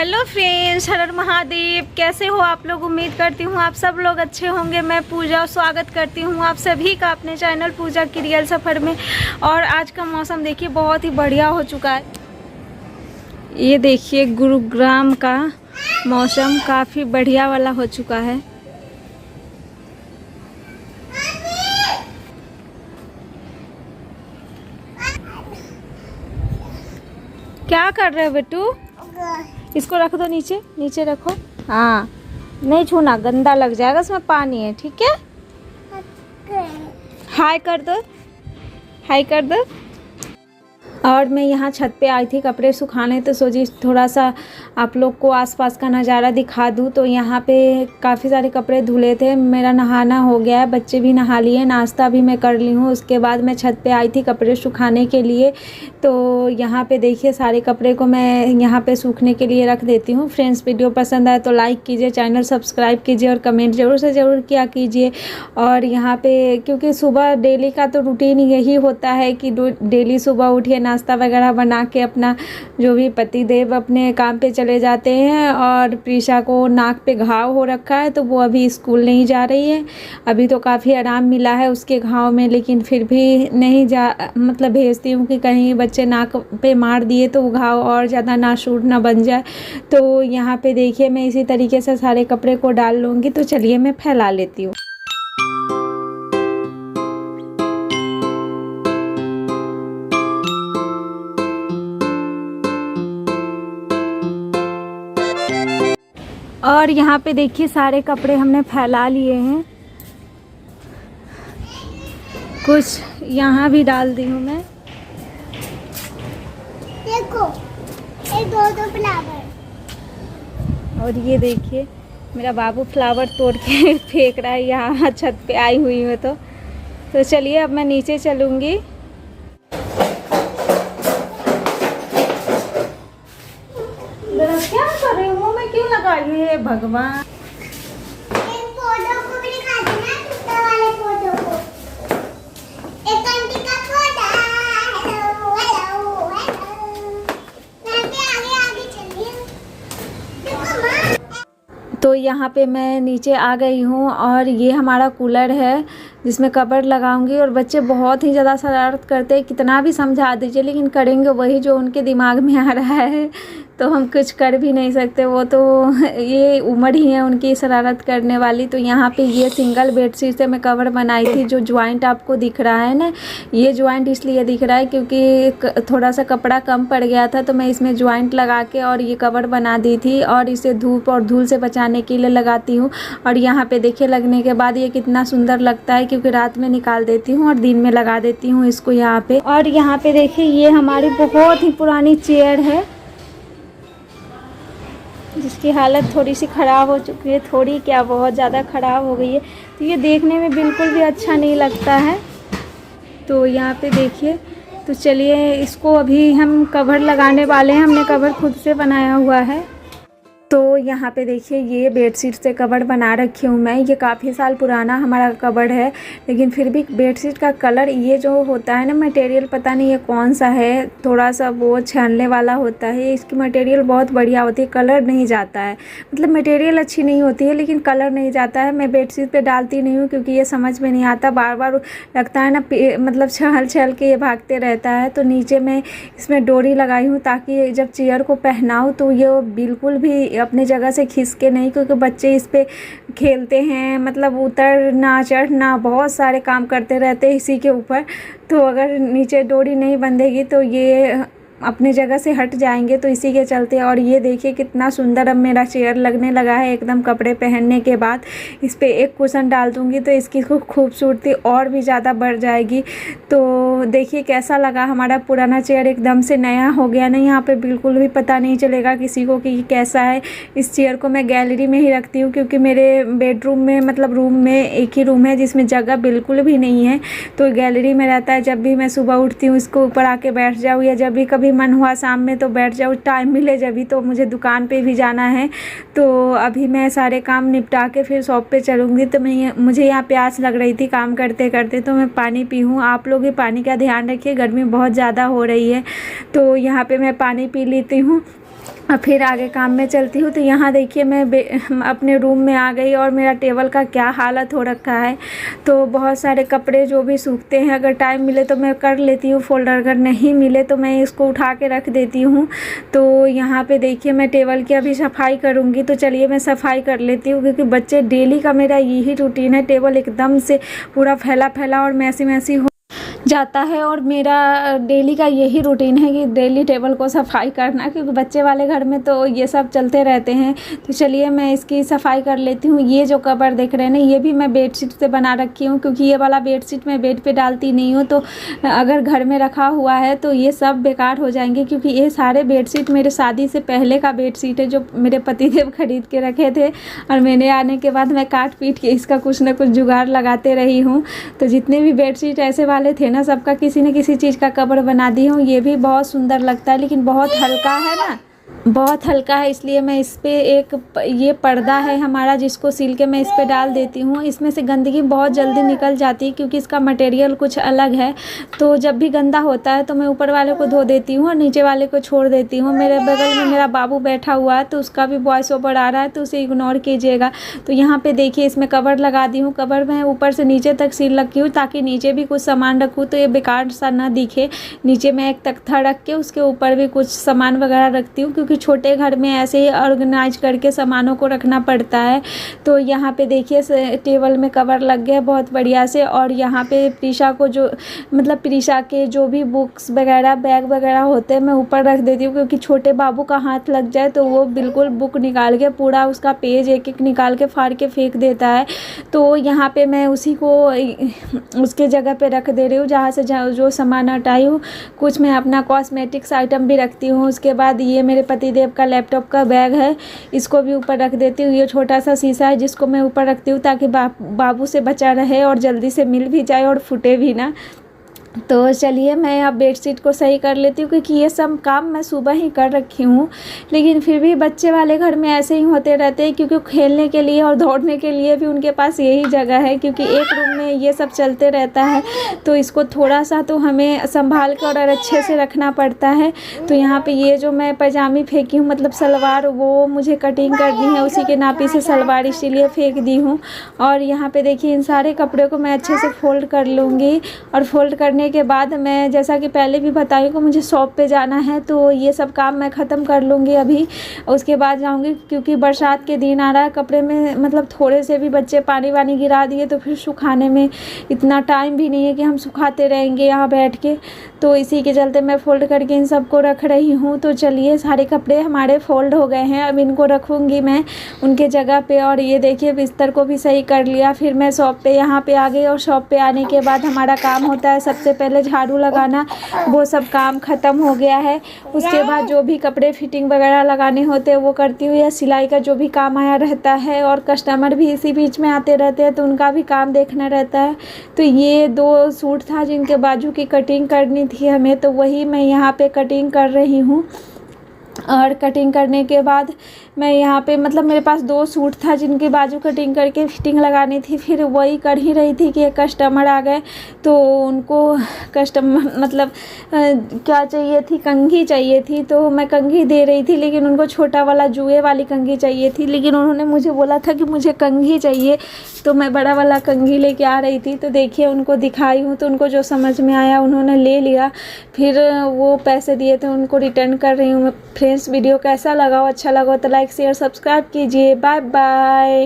Hello friends, हर हर महादेव। कैसे हो आप लोग? उम्मीद करती हूँ आप सब लोग अच्छे होंगे। मैं पूजा स्वागत करती हूँ आप सभी का अपने चैनल पूजा की रियल सफ़र में। और आज का मौसम देखिए बहुत ही बढ़िया हो चुका है। ये देखिए गुरुग्राम का मौसम काफ़ी बढ़िया वाला हो चुका है। क्या कर रहे हो बेटू? इसको रख दो, नीचे नीचे रखो। हाँ, नहीं छूना, गंदा लग जाएगा, इसमें पानी है। ठीक है, हाय कर दो, हाय कर दो। और मैं यहाँ छत पे आई थी कपड़े सुखाने, तो सोची थोड़ा सा आप लोग को आसपास का नज़ारा दिखा दूँ। तो यहाँ पे काफ़ी सारे कपड़े धुले थे। मेरा नहाना हो गया है, बच्चे भी नहा लिए, नाश्ता भी मैं कर ली हूँ। उसके बाद मैं छत पे आई थी कपड़े सुखाने के लिए। तो यहाँ पे देखिए सारे कपड़े को मैं यहाँ पे सूखने के लिए रख देती हूँ। फ्रेंड्स, वीडियो पसंद आए तो लाइक कीजिए, चैनल सब्सक्राइब कीजिए और कमेंट ज़रूर से ज़रूर किया कीजिए। और यहाँ पे क्योंकि सुबह डेली का तो रूटीन यही होता है कि डेली सुबह उठिए, नाश्ता वगैरह बना के अपना जो भी पतिदेव अपने काम पे चले जाते हैं। और प्रीशा को नाक पे घाव हो रखा है, तो वो अभी स्कूल नहीं जा रही है। अभी तो काफ़ी आराम मिला है उसके घाव में, लेकिन फिर भी नहीं मतलब भेजती हूँ कि कहीं बच्चे नाक पे मार दिए तो वो घाव और ज़्यादा नासूर ना बन जाए। तो यहाँ पे देखिए मैं इसी तरीके से सारे कपड़े को डाल लूँगी। तो चलिए मैं फैला लेती हूँ। और यहाँ पे देखिए सारे कपड़े हमने फैला लिए हैं। कुछ यहाँ भी डाल दी हूँ मैं। देखो, ये दो फ्लावर। और ये देखिए मेरा बाबू फ्लावर तोड़ के फेंक रहा है यहाँ छत पे आई हुई हूँ। तो चलिए अब मैं नीचे चलूँगी। क्या कर रही हूँ मैं? क्यों लगा रही है भगवान? एक फोटो को भी दिखा देना, कुत्ते वाले फोटो को। एक आंटी का फोटो। Hello hello hello. मैं भी आगे आगे चली हूँ। देखो माँ। तो यहाँ पे मैं नीचे आ गई हूँ और ये हमारा कूलर है जिसमें कवर लगाऊंगी। और बच्चे बहुत ही ज़्यादा शरारत करते हैं, कितना भी समझा दीजिए लेकिन करेंगे वही जो उनके दिमाग में आ रहा है। तो हम कुछ कर भी नहीं सकते, वो तो ये उम्र ही है उनकी शरारत करने वाली। तो यहाँ पे ये सिंगल बेडशीट से मैं कवर बनाई थी। जो ज्वाइंट आपको दिख रहा है ना, ये ज्वाइंट इसलिए दिख रहा है क्योंकि थोड़ा सा कपड़ा कम पड़ गया था, तो मैं इसमें ज्वाइंट लगा के और ये कवर बना दी थी। और इसे धूप और धूल से बचाने के लिए लगाती हूँ। और यहाँ पे देखिए लगने के बाद ये कितना सुंदर लगता है, क्योंकि रात में निकाल देती हूँ और दिन में लगा देती हूँ इसको यहाँ पे। और यहाँ पे देखिए ये हमारी बहुत ही पुरानी चेयर है जिसकी हालत थोड़ी सी ख़राब हो चुकी है। थोड़ी क्या, बहुत ज़्यादा ख़राब हो गई है। तो ये देखने में बिल्कुल भी अच्छा नहीं लगता है। तो यहाँ पे देखिए, तो चलिए इसको अभी हम कवर लगाने वाले हैं। हमने कवर खुद से बनाया हुआ है। तो यहाँ पे देखिए ये बेडशीट से कवर बना रखी हूँ मैं। ये काफ़ी साल पुराना हमारा कवर है, लेकिन फिर भी बेडशीट का कलर ये जो होता है ना मटेरियल, पता नहीं ये कौन सा है, थोड़ा सा वो छानने वाला होता है। इसकी मटेरियल बहुत बढ़िया होती है, कलर नहीं जाता है। मतलब मटेरियल अच्छी नहीं होती है लेकिन कलर नहीं जाता है। मैं बेडशीट पे डालती नहीं हूँ क्योंकि ये समझ में नहीं आता, बार बार लगता है ना मतलब छहल छहल के ये भागते रहता है। तो नीचे मैं इसमें डोरी लगाई हूँ ताकि जब चेयर को पहनाऊँ तो ये बिल्कुल भी अपने जगह से खिसके नहीं, क्योंकि बच्चे इस पे खेलते हैं, मतलब उतरना चढ़ना बहुत सारे काम करते रहते हैं इसी के ऊपर। तो अगर नीचे डोरी नहीं बंधेगी तो ये अपने जगह से हट जाएंगे, तो इसी के चलते। और ये देखिए कितना सुंदर अब मेरा चेयर लगने लगा है एकदम कपड़े पहनने के बाद। इस पे एक कुशन डाल दूँगी तो इसकी खूबसूरती और भी ज़्यादा बढ़ जाएगी। तो देखिए कैसा लगा हमारा पुराना चेयर, एकदम से नया हो गया ना। यहाँ पे बिल्कुल भी पता नहीं चलेगा किसी को कि कैसा है। इस चेयर को मैं गैलरी में ही रखती हूँ क्योंकि मेरे बेडरूम में, मतलब रूम में एक ही रूम है जिसमें जगह बिल्कुल भी नहीं है, तो गैलरी में रहता है। जब भी मैं सुबह उठती हूँ इसको ऊपर आके बैठ जाऊँ, या जब भी कभी मन हुआ शाम में तो बैठ जाओ, टाइम मिले जब भी। तो मुझे दुकान पे भी जाना है, तो अभी मैं सारे काम निपटा के फिर शॉप पे चलूँगी। तो मुझे यहाँ प्यास लग रही थी काम करते करते, तो मैं पानी पी हूँ। आप लोग भी पानी का ध्यान रखिए, गर्मी बहुत ज़्यादा हो रही है। तो यहाँ पे मैं पानी पी लेती हूँ। और फिर आगे काम में चलती हूँ। तो यहाँ देखिए मैं अपने रूम में आ गई और मेरा टेबल का क्या हालत हो रखा है। तो बहुत सारे कपड़े जो भी सूखते हैं, अगर टाइम मिले तो मैं कर लेती हूँ फोल्डर, अगर नहीं मिले तो मैं इसको उठा के रख देती हूँ। तो यहाँ पे देखिए मैं टेबल की अभी सफाई करूँगी। तो चलिए मैं सफाई कर लेती हूँ, क्योंकि बच्चे डेली का मेरा यही रूटीन है, टेबल एकदम से पूरा फैला फैला और मैसी मैसी हो जाता है। और मेरा डेली का यही रूटीन है कि डेली टेबल को सफाई करना, क्योंकि बच्चे वाले घर में तो ये सब चलते रहते हैं। तो चलिए मैं इसकी सफाई कर लेती हूँ। ये जो कवर देख रहे हैं ना, ये भी मैं बेडशीट से बना रखी हूँ, क्योंकि ये वाला बेडशीट मैं बेड पे डालती नहीं हूँ। तो अगर घर में रखा हुआ है तो ये सब बेकार हो जाएंगे, क्योंकि ये सारे बेडशीट मेरे शादी से पहले का बेडशीट है, जो मेरे पतिदेव खरीद के रखे थे। और मैंने आने के बाद मैं काट पीट के इसका कुछ ना कुछ जुगाड़ लगाते रही हूँ। तो जितने भी बेडशीट ऐसे वाले थे ना, सबका किसी न किसी चीज़ का कवर बना दी हूँ। ये भी बहुत सुंदर लगता है, लेकिन बहुत हल्का है ना, बहुत हल्का है, इसलिए मैं इस पे ये पर्दा है हमारा, जिसको सिल के मैं इस पे डाल देती हूँ। इसमें से गंदगी बहुत जल्दी निकल जाती है, क्योंकि इसका मटेरियल कुछ अलग है। तो जब भी गंदा होता है तो मैं ऊपर वाले को धो देती हूँ और नीचे वाले को छोड़ देती हूँ। मेरे बगल में मेरा बाबू बैठा हुआ है, तो उसका भी वॉइस ओवर आ रहा है, तो उसे इग्नोर कीजिएगा। तो यहाँ पे देखिए इसमें कवर लगा दी हूँ। कवर में ऊपर से नीचे तक सील रखी हूँ, ताकि नीचे भी कुछ सामान रखूँ तो ये बेकार सा ना दिखे। नीचे मैं एक तख्ता रख के उसके ऊपर भी कुछ सामान वगैरह रखती हूँ, क्योंकि छोटे घर में ऐसे ही ऑर्गेनाइज करके सामानों को रखना पड़ता है। तो यहाँ पे देखिए टेबल में कवर लग गया बहुत बढ़िया से। और यहाँ पे प्रीशा को प्रीशा के जो भी बुक्स वगैरह बैग वगैरह होते हैं मैं ऊपर रख देती हूँ, क्योंकि छोटे बाबू का हाथ लग जाए तो वो बिल्कुल बुक निकाल के पूरा उसका पेज एक एक निकाल के फाड़ के फेंक देता है। तो यहाँ पे मैं उसी को उसके जगह पे रख दे रही हूँ, जहाँ से जो सामान हटाई हूँ। कुछ मैं अपना कॉस्मेटिक्स आइटम भी रखती हूँ। उसके बाद ये मेरे पतिदेव का लैपटॉप का बैग है, इसको भी ऊपर रख देती हूँ। ये छोटा सा शीशा है, जिसको मैं ऊपर रखती हूँ, ताकि बाबू से बचा रहे और जल्दी से मिल भी जाए और फूटे भी ना। तो चलिए मैं अब बेडशीट को सही कर लेती हूँ, क्योंकि ये सब काम मैं सुबह ही कर रखी हूँ। लेकिन फिर भी बच्चे वाले घर में ऐसे ही होते रहते हैं, क्योंकि खेलने के लिए और दौड़ने के लिए भी उनके पास यही जगह है, क्योंकि एक रूम में ये सब चलते रहता है। तो इसको थोड़ा सा तो हमें संभाल कर और अच्छे से रखना पड़ता है। तो यहाँ पर ये जो मैं पैजामी फेंकी हूँ, मतलब सलवार, वो मुझे कटिंग करनी है, उसी के नापी से सलवार इसीलिए फेंक दी हूँ। और यहाँ पर देखिए इन सारे कपड़े को मैं अच्छे से फोल्ड कर लूँगी। और फोल्ड करने के बाद मैं, जैसा कि पहले भी बताई कि मुझे शॉप पे जाना है, तो ये सब काम मैं ख़त्म कर लूँगी अभी। उसके बाद जाऊँगी, क्योंकि बरसात के दिन आ रहा है। कपड़े में थोड़े से भी बच्चे पानी वानी गिरा दिए तो फिर सुखाने में इतना टाइम भी नहीं है कि हम सुखाते रहेंगे यहाँ बैठ के। तो इसी के चलते मैं फ़ोल्ड करके इन सबको रख रही हूँ। तो चलिए सारे कपड़े हमारे फ़ोल्ड हो गए हैं, अब इनको रखूँगी मैं उनके जगह पे। और ये देखिए बिस्तर को भी सही कर लिया। फिर मैं शॉप पे यहाँ पे आ गई, और शॉप पे आने के बाद हमारा काम होता है सबसे पहले झाड़ू लगाना, वो सब काम ख़त्म हो गया है। उसके बाद जो भी कपड़े फिटिंग वगैरह लगाने होते हैं वो करती हूँ, या सिलाई का जो भी काम आया रहता है। और कस्टमर भी इसी बीच में आते रहते हैं, तो उनका भी काम देखना रहता है। तो ये 2 सूट था जिनके बाजू की कटिंग करनी थी हमें, तो वही मैं यहाँ पे कटिंग कर रही हूँ। और कटिंग करने के बाद मैं यहाँ पे मेरे पास 2 सूट था जिनकी बाजू कटिंग करके फिटिंग लगानी थी। फिर वही कर ही रही थी कि एक कस्टमर आ गए, तो उनको कस्टमर क्या चाहिए थी, कंघी चाहिए थी। तो मैं कंघी दे रही थी, लेकिन उनको छोटा वाला जुए वाली कंघी चाहिए थी। लेकिन उन्होंने मुझे बोला था कि मुझे कंघी चाहिए, तो मैं बड़ा वाला कंघी लेके आ रही थी। तो देखिए उनको दिखाई हूँ, तो उनको जो समझ में आया उन्होंने ले लिया। फिर वो पैसे दिए थे उनको रिटर्न कर रही हूँ। फ्रेंड्स वीडियो कैसा लगा हो, अच्छा लगा हो तो लाइक शेयर सब्सक्राइब कीजिए। Bye bye.